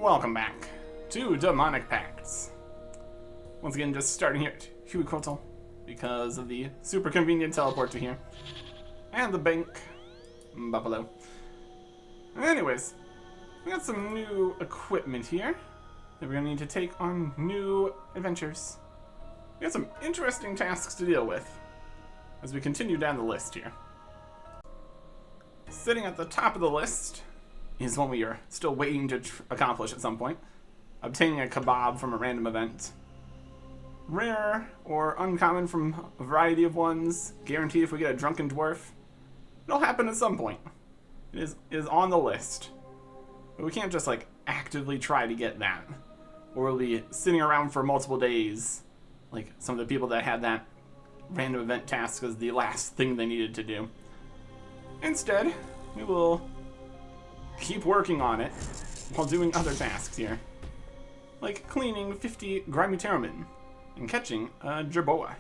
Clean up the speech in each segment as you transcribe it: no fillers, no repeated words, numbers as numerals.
Welcome back to Demonic Pacts. Once again, just starting here at Huicotel because of the super convenient teleport to here. And the bank buffalo. Anyways, we got some new equipment here that we're going to need to take on new adventures. We got some interesting tasks to deal with as we continue down the list here. Sitting at the top of the list is one we are still waiting to accomplish at some point. Obtaining a kebab from a random event. Rare or uncommon from a variety of ones. Guaranteed if we get a drunken dwarf. It'll happen at some point. It is on the list. But we can't just actively try to get that. Or we'll be sitting around for multiple days. Like some of the people that had that random event task as the last thing they needed to do. Instead, we will keep working on it while doing other tasks here. Like cleaning 50 grimy pteromin and catching a jerboa.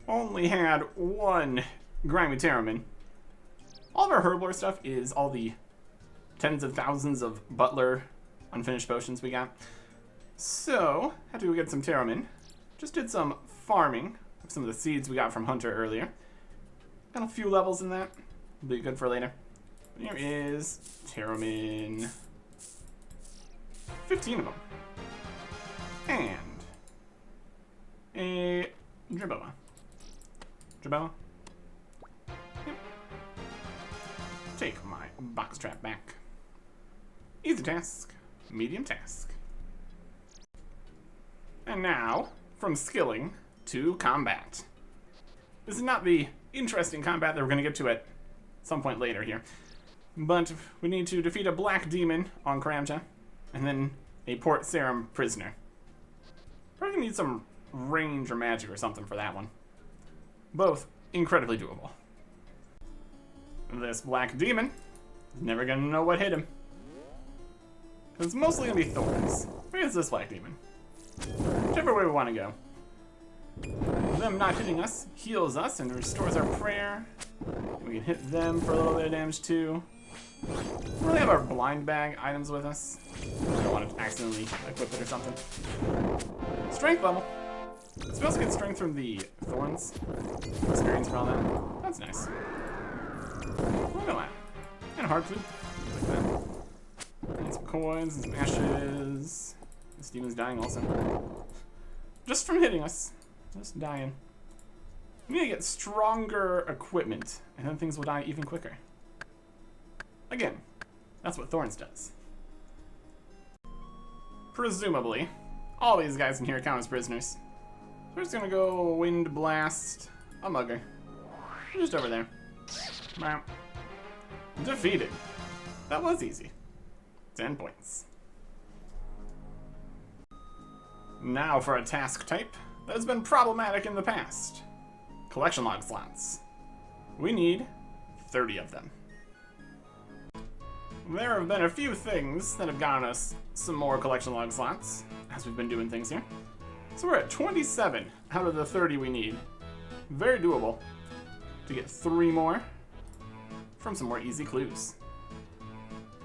Only had one grimy pteromin. All of our herblore stuff is all the tens of thousands of butler unfinished potions we got. So, had to go get some pteromin. Just did some farming of some of the seeds we got from Hunter earlier. Got a few levels in that. Be good for later. Here is pteromin. 15 of them. And a jerboa. Jerboa? Yep. Take my box trap back. Easy task, medium task. And now, from skilling to combat. This is not the interesting combat that we're going to get to at some point later here. But we need to defeat a black demon on Karamta, and then a Port Sarum prisoner. Probably gonna need some range or magic or something for that one. Both incredibly doable. This black demon is never gonna know what hit him. It's mostly gonna be thorns. Where is this black demon? Whichever way we want to go. Them not hitting us heals us and restores our prayer. We can hit them for a little bit of damage too. We really have our blind bag items with us. I don't want to accidentally equip it or something. Strength level. So we also get strength from the thorns. Experience for all that. That's nice. Look at that. And a hard clue. Like that. And some coins and some ashes. This demon's dying also. Just from hitting us. Just dying. We need to get stronger equipment, and then things will die even quicker. Again, that's what Thorns does. Presumably, all these guys in here count as prisoners. So we're just gonna go Wind Blast a mugger. Just over there. Wow. Defeated. That was easy. 10 points. Now for a task type that has been problematic in the past. Collection log slots. We need 30 of them. There have been a few things that have gotten us some more collection log slots as we've been doing things here. So we're at 27 out of the 30 we need. Very doable to get 3 more from some more easy clues.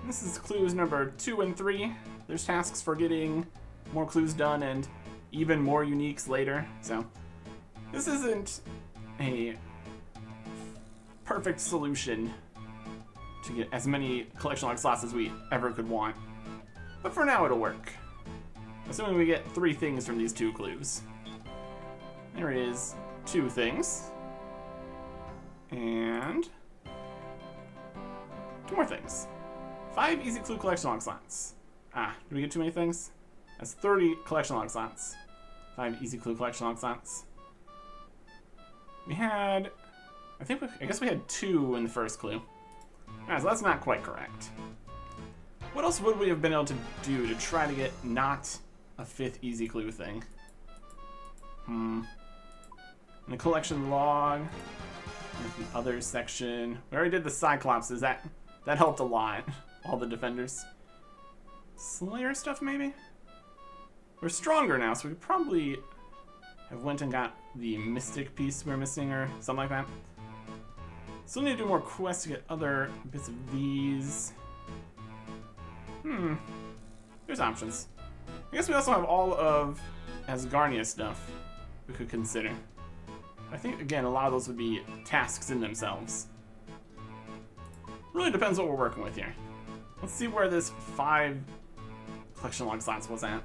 And this is clues number 2 and 3. There's tasks for getting more clues done and even more uniques later. So this isn't a perfect solution to get as many collection log slots as we ever could want. But for now it'll work. Assuming we get 3 things from these 2 clues. There is 2 things. And 2 more things. 5 easy clue collection log slots. Ah, did we get too many things? That's 30 collection log slots. 5 easy clue collection log slots. We had, I guess we had 2 in the first clue. Alright, so that's not quite correct. What else would we have been able to do to try to get not a 5th easy clue thing? In the collection log, in the other section, we already did the Cyclopses. That helped a lot. All the defenders. Slayer stuff, maybe? We're stronger now, so we probably have went and got the Mystic piece we're missing or something like that. Still need to do more quests to get other bits of these. There's options. I guess we also have all of Asgarnia stuff we could consider. I think, again, a lot of those would be tasks in themselves. Really depends what we're working with here. Let's see where this 5 collection log slots was at.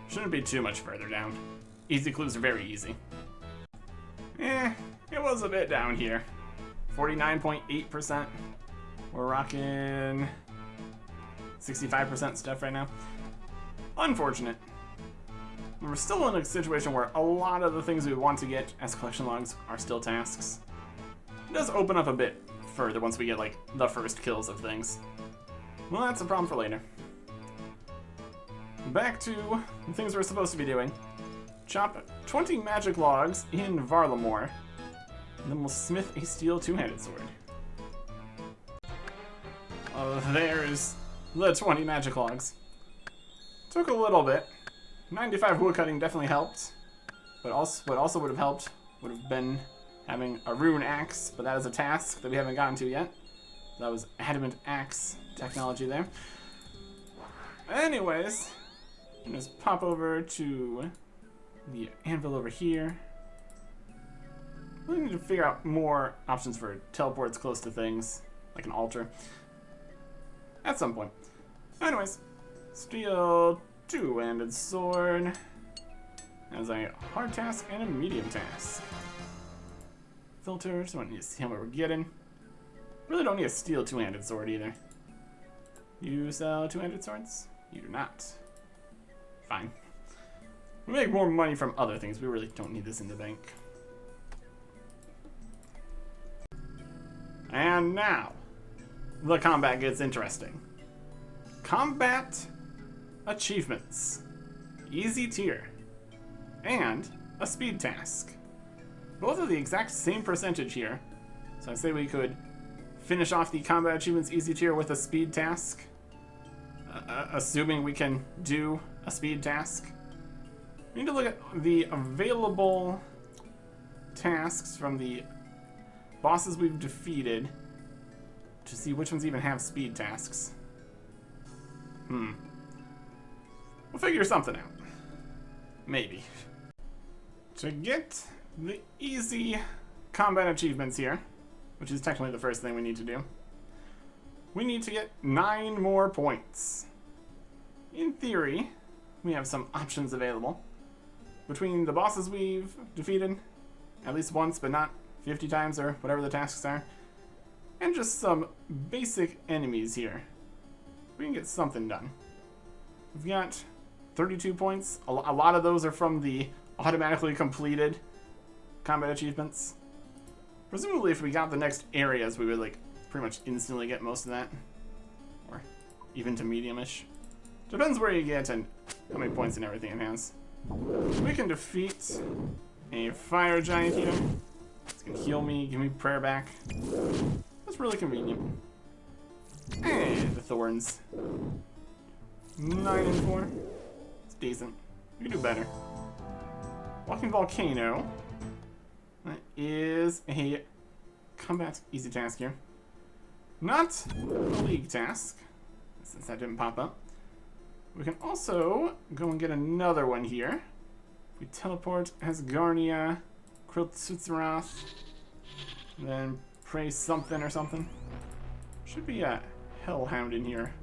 Shouldn't be too much further down. Easy clues are very easy. It was a bit down here. 49.8%. We're rocking 65% stuff right now. Unfortunate. We're still in a situation where a lot of the things we want to get as collection logs are still tasks. It does open up a bit further once we get like the first kills of things. Well, that's a problem for later. Back to the things we're supposed to be doing. Chop 20 magic logs in Varlamore, and then we'll smith a steel two-handed sword. There's the 20 magic logs. Took a little bit. 95 woodcutting definitely helped, but also what also would have helped would have been having a rune axe, but that is a task that we haven't gotten to yet. That was adamant axe technology there. Anyways, just pop over to the anvil over here. We need to figure out more options for teleports close to things, like an altar, at some point. Anyways, steel two-handed sword as a hard task and a medium task. Filters, don't need to see how much we're getting. Really don't need a steel two-handed sword either. You sell two-handed swords? You do not. Fine. We make more money from other things. We really don't need this in the bank. And now, the combat gets interesting. Combat achievements. Easy tier. And a speed task. Both are the exact same percentage here. So I say we could finish off the combat achievements easy tier with a speed task. Assuming we can do a speed task. We need to look at the available tasks from the bosses we've defeated to see which ones even have speed tasks. We'll figure something out. Maybe. To get the easy combat achievements here, which is technically the first thing we need to do, we need to get 9 more points. In theory, we have some options available. Between the bosses we've defeated, at least once, but not 50 times or whatever the tasks are, and just some basic enemies here, we can get something done. We've got 32 points. A lot of those are from the automatically completed combat achievements. Presumably if we got the next areas, we would like pretty much instantly get most of that. Or even to medium-ish. Depends where you get and how many points and everything it has. We can defeat a fire giant here. It's gonna heal me, give me prayer back. That's really convenient. And the thorns. 9 and 4. It's decent. We can do better. Walking volcano. That is a combat easy task here. Not a league task, since that didn't pop up. We can also go and get another one here. We teleport Asgarnia, Kriltsutsurath, then pray something or something. Should be a Hellhound in here.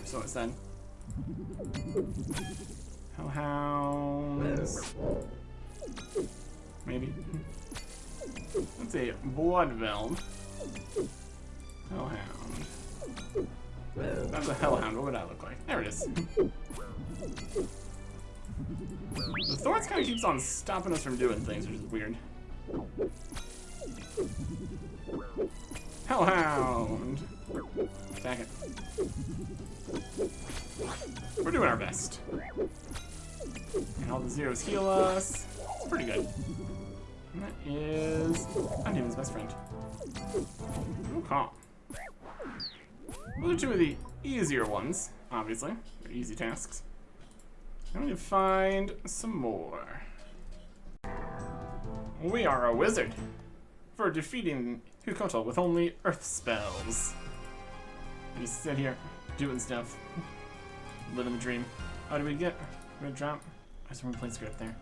So it said. Hellhounds. Maybe. Let's see. Bloodveld. Hellhound. If that was a Hellhound, what would that look like? There it is. The Thorns kind of keeps on stopping us from doing things, which is weird. Hellhound! Attack it. We're doing our best. And all the zeros heal us. It's pretty good. And that is Undemon's best friend. Okay. Those are two of the easier ones, obviously. They're easy tasks. I need to find some more. We are a wizard for defeating Hukotal with only earth spells. You sit here, doing stuff, living the dream. Oh, did we get red drop? There's one place right there.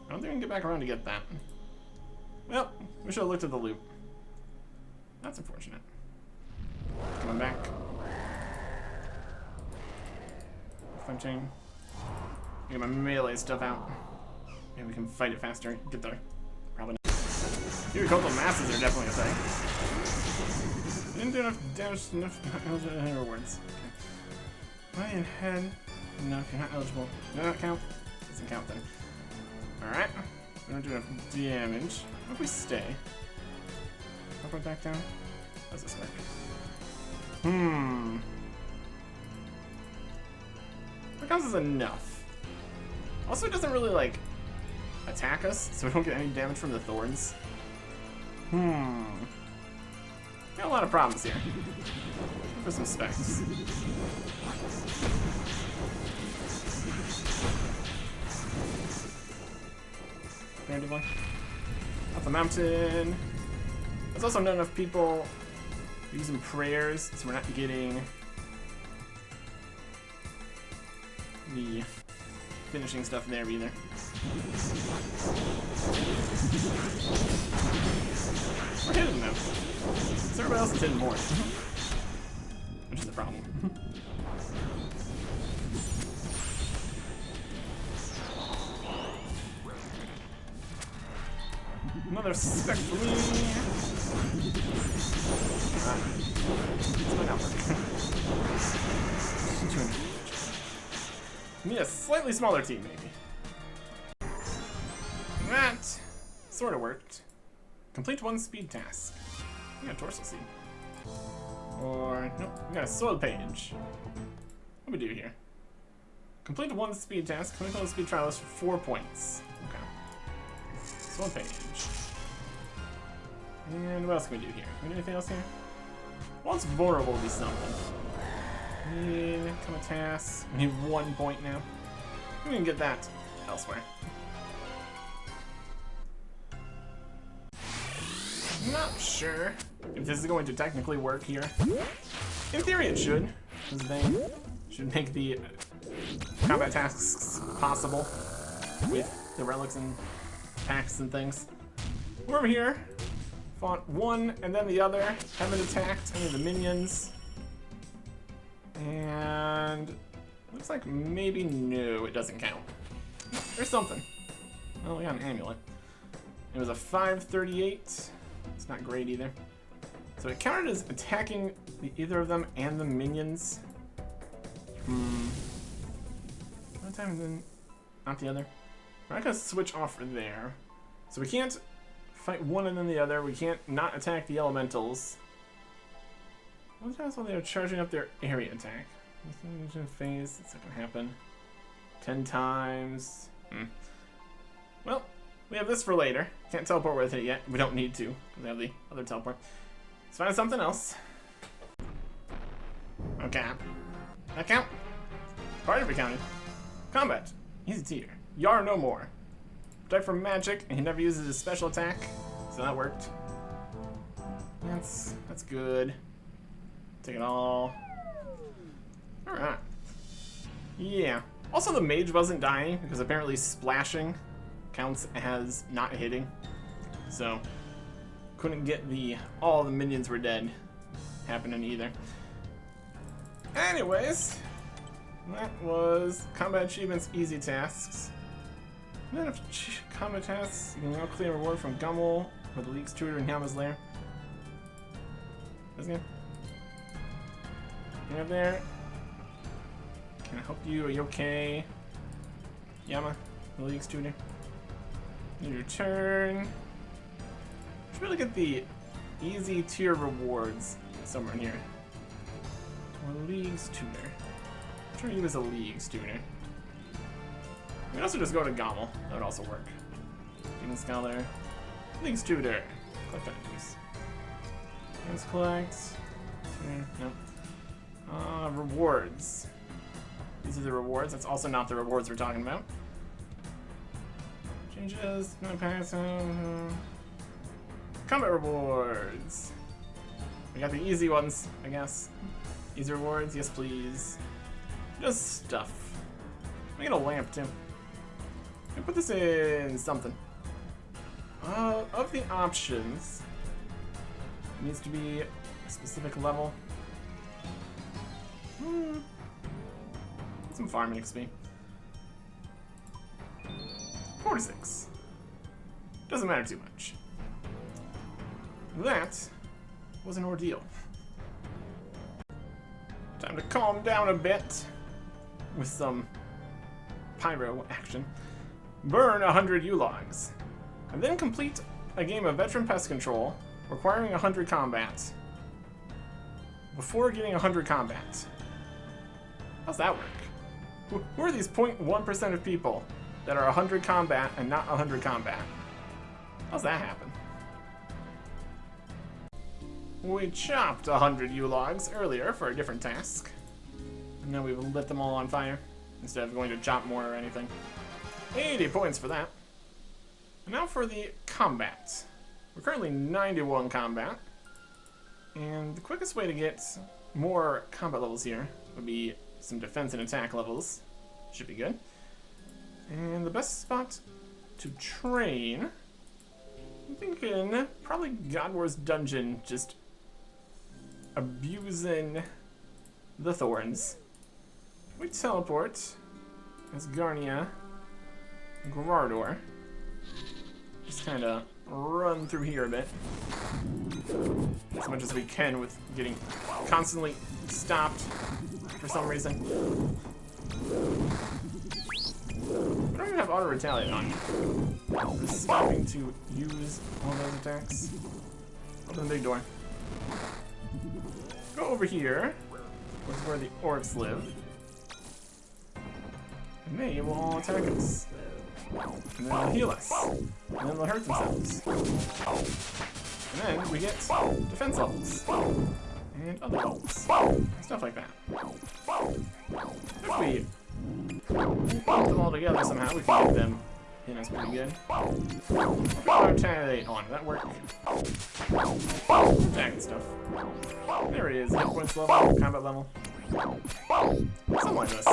I don't think we can get back around to get that. Well, we should have looked at the loop. That's unfortunate. Coming back. Punching. Get my melee stuff out. Maybe we can fight it faster. Get there. Probably not. Coastal masses are definitely a thing. Didn't do enough damage, enough rewards. Okay. Lion head. No, if you're not eligible. Does that count? Doesn't count then. Alright. We don't do enough damage. What if we stay? Up and back down? How does this work? That counts as enough. Also, it doesn't really, like, attack us, so we don't get any damage from the thorns. Got a lot of problems here. Look for some specs. Randomly. Up the mountain. There's also not enough people using prayers, so we're not getting the finishing stuff there either. We're hitting them. So everybody else is hitting more. Which is the problem. Another spec for me. This might not work. Need a slightly smaller team, maybe. That sort of worked. Complete one speed task. We got a dorsal seed. Or, nope, we got a soil page. What do we do here? Complete one speed task. Complete one speed trial is for 4 points. Okay. Soil page. And what else can we do here? Can we do anything else here? Once vulnerable will be something. Come a task. We need 1 point now. We can get that elsewhere. Not sure if this is going to technically work here. In theory it should, because they should make the combat tasks possible with the relics and packs and things. We're over here. Fought one and then the other. Haven't attacked any of the minions. And looks like maybe no, it doesn't count. There's something. Oh, we got an amulet. It was a 538. It's not great either. So it counted as attacking either of them and the minions. One time then not the other. We're not gonna switch off for there. So we can't fight one and then the other. We can't not attack the elementals. What times while they're charging up their area attack? Phase, that's not gonna happen. 10 times. Well, we have this for later. Can't teleport with it yet. We don't need to. We have the other teleport. Let's find something else. Okay. That count? Part of it counted. Combat. Easy tier. Yar no more. Protect from magic, and he never uses his special attack. So that worked. That's good. Take it all. Alright. Yeah. Also, the mage wasn't dying, because apparently splashing counts as not hitting. So, couldn't get all the minions were dead happening either. Anyways, that was combat achievements, easy tasks. And then combat tasks, you can now claim a reward from Gummel or the League's tutor in Yama's lair. Isn't it? You there? Can I help you? Are you okay? Yama, the League's tutor. Need your turn. Should really get the easy tier rewards somewhere in here. Or League's tutor. I'm sure he was a League's tutor. We can also just go to Gommel. That would also work. Demon Scholar. League's tutor. Collect items. Let's collect. Nope. Rewards. These are the rewards. That's also not the rewards we're talking about. Changes. No pass. Combat rewards. We got the easy ones, I guess. Easy rewards, yes please. Just stuff. We get a lamp too. I put this in something. Of the options, it needs to be a specific level. Some farming XP. 46. Doesn't matter too much. That was an ordeal. Time to calm down a bit with some pyro action. Burn 100 U-logs. And then complete a game of veteran pest control requiring 100 combat before getting 100 combat. How's that work? Who are these 0.1% of people that are 100 combat and not 100 combat? How's that happen? We chopped 100 U-logs earlier for a different task. And now we've lit them all on fire instead of going to chop more or anything. 80 points for that. And now for the combat. We're currently 91 combat. And the quickest way to get more combat levels here would be some defense and attack levels. Should be good. And the best spot to train, I'm thinking probably God War's dungeon, just abusing the thorns. We teleport as Garnia and Gerardor. Just kind of run through here a bit. As much as we can with getting constantly stopped for some reason. I don't even have auto retaliate on. Just stopping to use all those attacks. Open the big door. Go over here, which is where the orcs live. And they will all attack us. And then they'll heal us. And then they'll hurt themselves. And then we get defense levels. And other levels. Stuff like that. If we lump them all together somehow, we can get them in us pretty good. Retaliate on. Did that work? Attacking stuff. There it is. Hit points level, combat level. Something like this.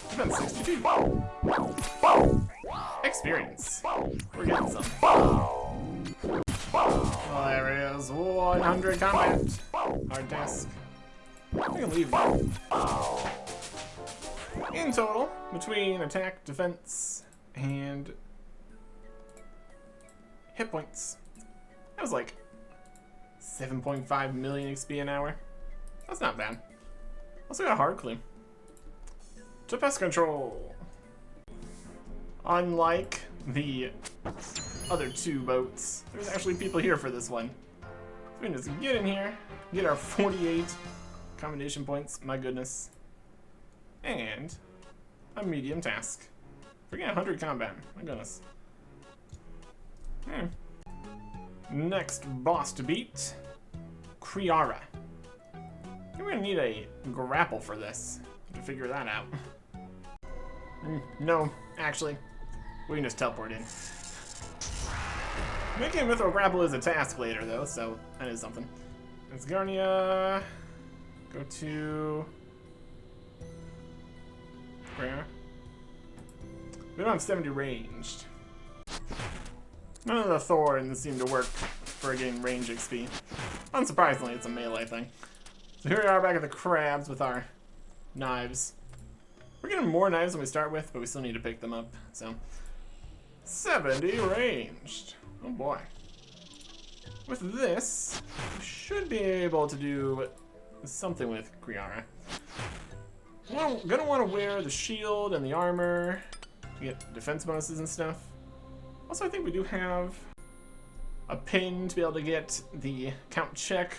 Defense 62. Experience. We're getting some. Well, there it is. 100 combat. Hard task. I can leave now. In total, between attack, defense, and hit points, that was like 7.5 million XP an hour. That's not bad. Also got a hard clue. To pest control. Unlike the other two boats, there's actually people here for this one. So we can just get in here, get our 48 commendation points, my goodness. And a medium task. Forget 100 combat, my goodness. Next boss to beat, Kriara. I think we're gonna need a grapple for this to figure that out. No, actually, we can just teleport in. Making a mithril grapple is a task later though, so that is something. It's Garnia. Go to where? We don't have 70 ranged. None of the thorns seem to work for getting range XP. Unsurprisingly, it's a melee thing. So here we are back at the crabs with our knives. We're getting more knives than we start with, but we still need to pick them up. So 70 ranged. Oh boy. With this, we should be able to do something with Kriara. I'm gonna want to wear the shield and the armor to get defense bonuses and stuff. Also, I think we do have a pin to be able to get the count check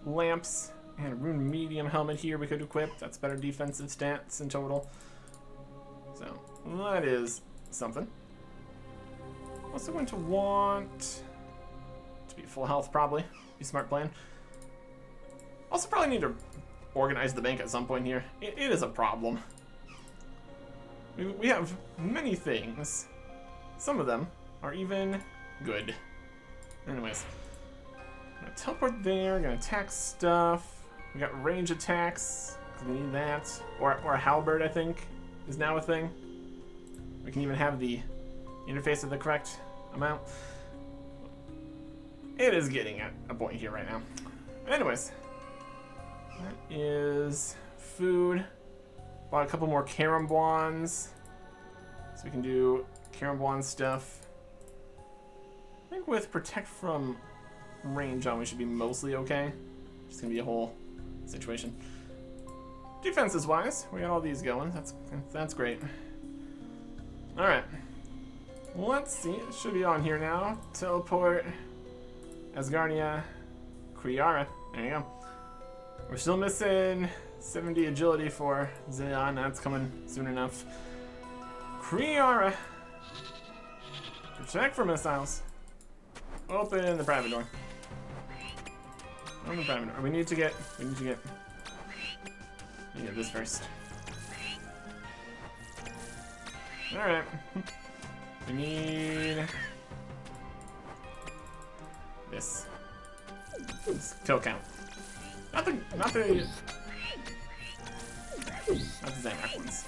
lamps and a rune medium helmet here we could equip. That's better defensive stats in total. So that is something. Also going to want to be full health probably. Be a smart plan. Also probably need to organize the bank at some point here. It is a problem. We have many things. Some of them are even good. Anyways, Gonna teleport there, gonna attack stuff. We got range attacks, because we need that. Or a halberd, I think, is now a thing. We can even have the interface of the correct amount. It is getting at a point here right now. Anyways, that is food. Bought a couple more Karambwans, so we can do Karambwan stuff. I think with protect from range on, we should be mostly okay. Just gonna be a whole situation. Defenses wise, we got all these going. That's great. All right, let's see. It should be on here now. Teleport, Asgarnia, Kriara. There you go. We're still missing 70 agility for Zion. That's coming soon enough. Kriara, protect from missiles. Open the private door. Open the private door. We need to get this first. Alright. We need this. Kill count. Not the Zamak ones.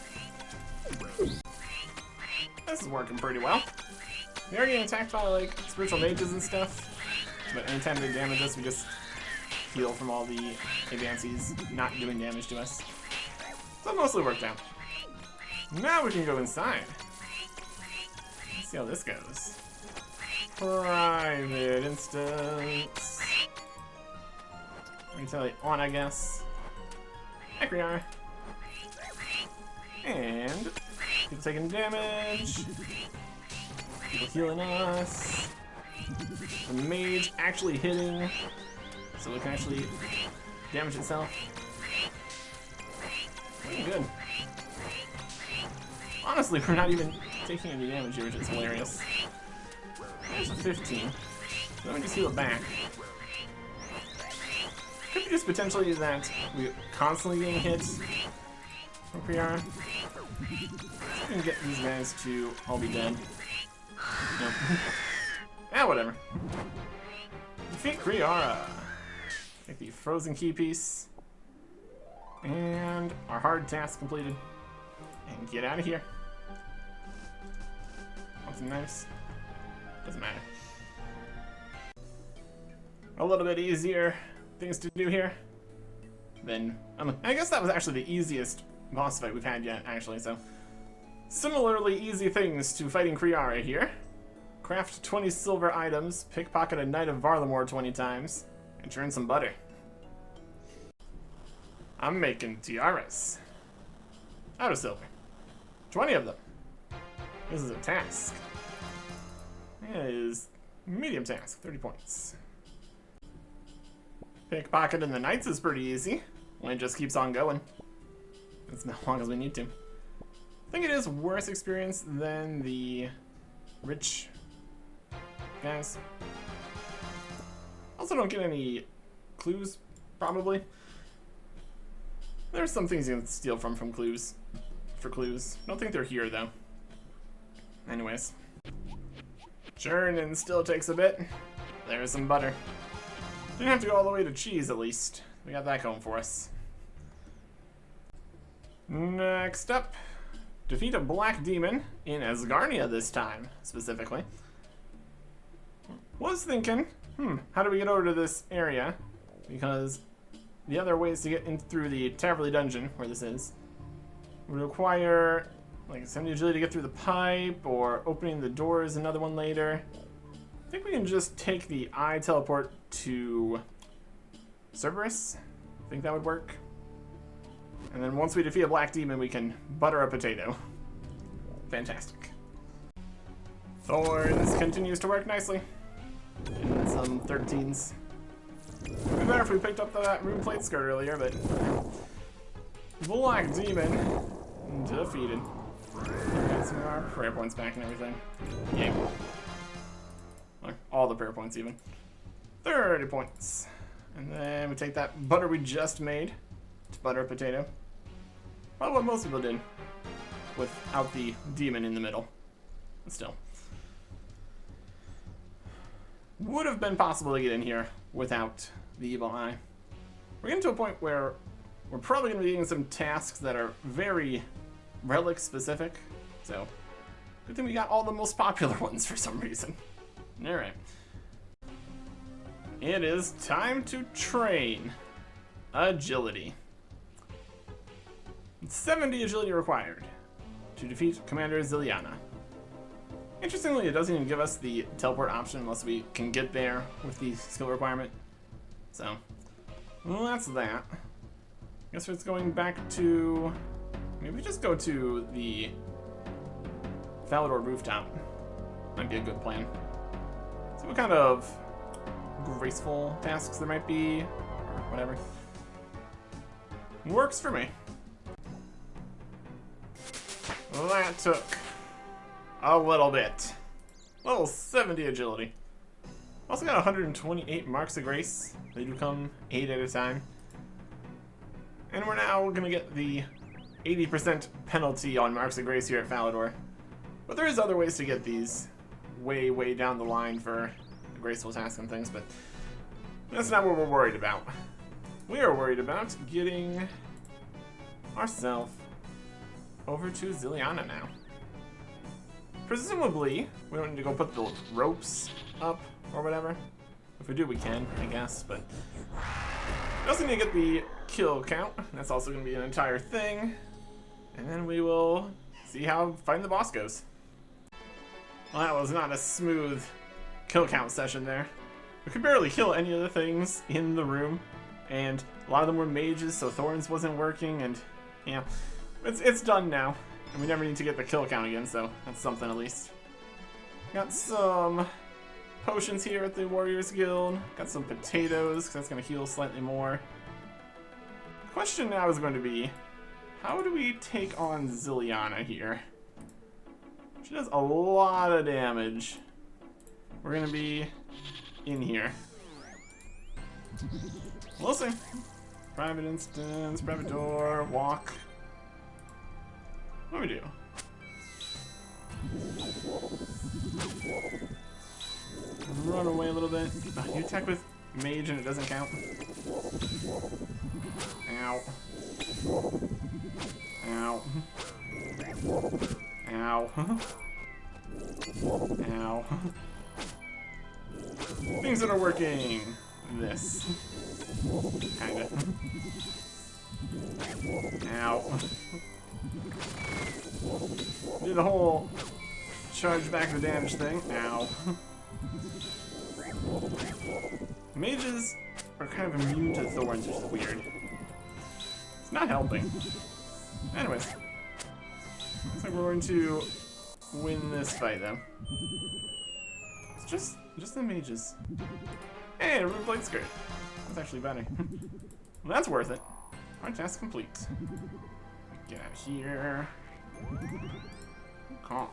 This is working pretty well. We are getting attacked by like spiritual mages and stuff, but anytime they damage us, we just heal from all the advances not doing damage to us. So it mostly worked out. Now we can go inside. Let's see how this goes. Private instance. Retaliate on, I guess. Heck we are. And people taking damage. People healing us. The mage actually hitting, so it can actually damage itself. Pretty good. Honestly, we're not even taking any damage here, which is hilarious. There's a 15. So let me just heal it back. Could be just potentially that we're constantly getting hits from Kriara. We can get these guys to all be dead. Nope. Ah, whatever. Defeat Kriara. Take the frozen key piece. And our hard task completed. And get out of here. Want some knives? Doesn't matter. A little bit easier things to do here. Then, I guess that was actually the easiest boss fight we've had yet, actually, so. Similarly easy things to fighting Kriara here. Craft 20 silver items, pickpocket a Knight of Varlamore 20 times, and churn some butter. I'm making tiaras. Out of silver. 20 of them. This is a task. It is medium task, 30 points. Pickpocket in the Knights is pretty easy. When it just keeps on going. As long as we need to. I think it is worse experience than the rich guys. Also don't get any clues, probably. There's some things you can steal from clues. For clues. Don't think they're here though. Anyways. Churning still takes a bit. There's some butter. Didn't have to go all the way to cheese at least. We got that going for us. Next up. Defeat a black demon in Asgarnia this time, specifically. Was thinking, how do we get over to this area? Because the other ways to get in through the Taverley dungeon, where this is, would require like 70 agility to get through the pipe, or opening the door is another one later. I think we can just take the eye teleport to Cerberus. I think that would work. And then once we defeat a black demon, we can butter a potato. Fantastic. Thorns continues to work nicely. And some 13s. It'd be better if we picked up that rune plate skirt earlier, but black demon defeated. Got some of our prayer points back and everything. Yay. Like all the prayer points even. 30 points. And then we take that butter we just made to butter a potato. Probably what most people did, without the demon in the middle. But still. Would have been possible to get in here without the evil eye. We're getting to a point where we're probably going to be getting some tasks that are very relic specific. So, good thing we got all the most popular ones for some reason. Alright. It is time to train. Agility. 70 agility required to defeat Commander Ziliana. Interestingly, it doesn't even give us the teleport option unless we can get there with the skill requirement. So, well, that's that. Guess it's going back to... Maybe just go to the Falador rooftop. Might be a good plan. See what kind of graceful tasks there might be, or whatever. Works for me. That took a little bit. Level 70 agility. Also got 128 marks of grace. They do come 8 at a time. And we're now gonna get the 80% penalty on marks of grace here at Falador. But there is other ways to get these way, way down the line for the graceful tasks and things, but that's not what we're worried about. We are worried about getting ourselves over to Ziliana now. Presumably, we don't need to go put the ropes up or whatever. If we do, we can, I guess, but we also need to get the kill count. That's also going to be an entire thing. And then we will see how fighting the boss goes. Well, that was not a smooth kill count session there. We could barely kill any of the things in the room, and a lot of them were mages, so Thorns wasn't working, and yeah. It's done now, and we never need to get the kill count again, so that's something at least. Got some potions here at the Warriors Guild. Got some potatoes, because that's going to heal slightly more. The question now is going to be, how do we take on Ziliana here? She does a lot of damage. We're going to be in here. We'll see. Private instance, private door, walk. What do we do? Run away a little bit. You attack with mage and it doesn't count. Ow. Ow. Ow. Ow. Things that are working. This. Kinda. Ow. Do the whole charge back the damage thing. Ow. Mages are kind of immune to thorns, which is weird. It's not helping. Anyways. Looks like we're going to win this fight, though. It's just the mages. Hey, a Rune Blade Skirt. That's actually better. Well, that's worth it. Alright, task complete. Get out of here. Calm.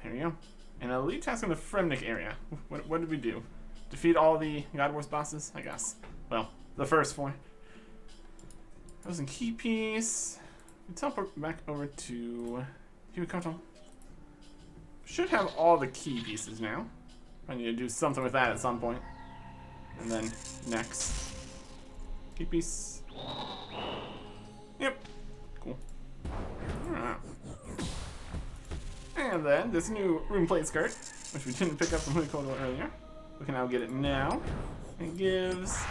Here we go. An elite task in the Fremnik area. What did we do? Defeat all the God Wars bosses, I guess. Well, the first 4. Frozen key piece. We teleport back over to Hiwikoto. Should have all the key pieces now. I need to do something with that at some point. And then next. Key piece. Yep. Cool. Alright. And then this new Rune Plate Skirt, which we didn't pick up from Hiwikoto earlier. We can now get it now. It gives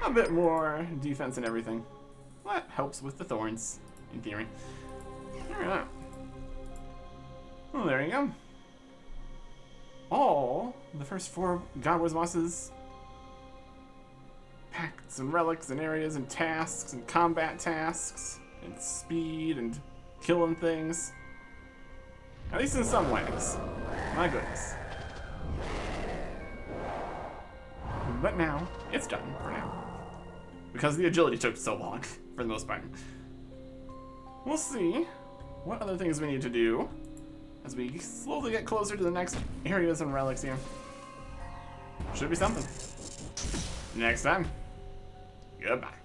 a bit more defense and everything. That helps with the thorns, in theory. Alright. Well, there you go. All the first 4 God Wars bosses, pacts and relics and areas and tasks and combat tasks and speed and killing things. At least in some ways. My goodness. But now, it's done for now. Because the agility took so long, for the most part. We'll see what other things we need to do as we slowly get closer to the next areas and relics here. Should be something. Next time. Goodbye.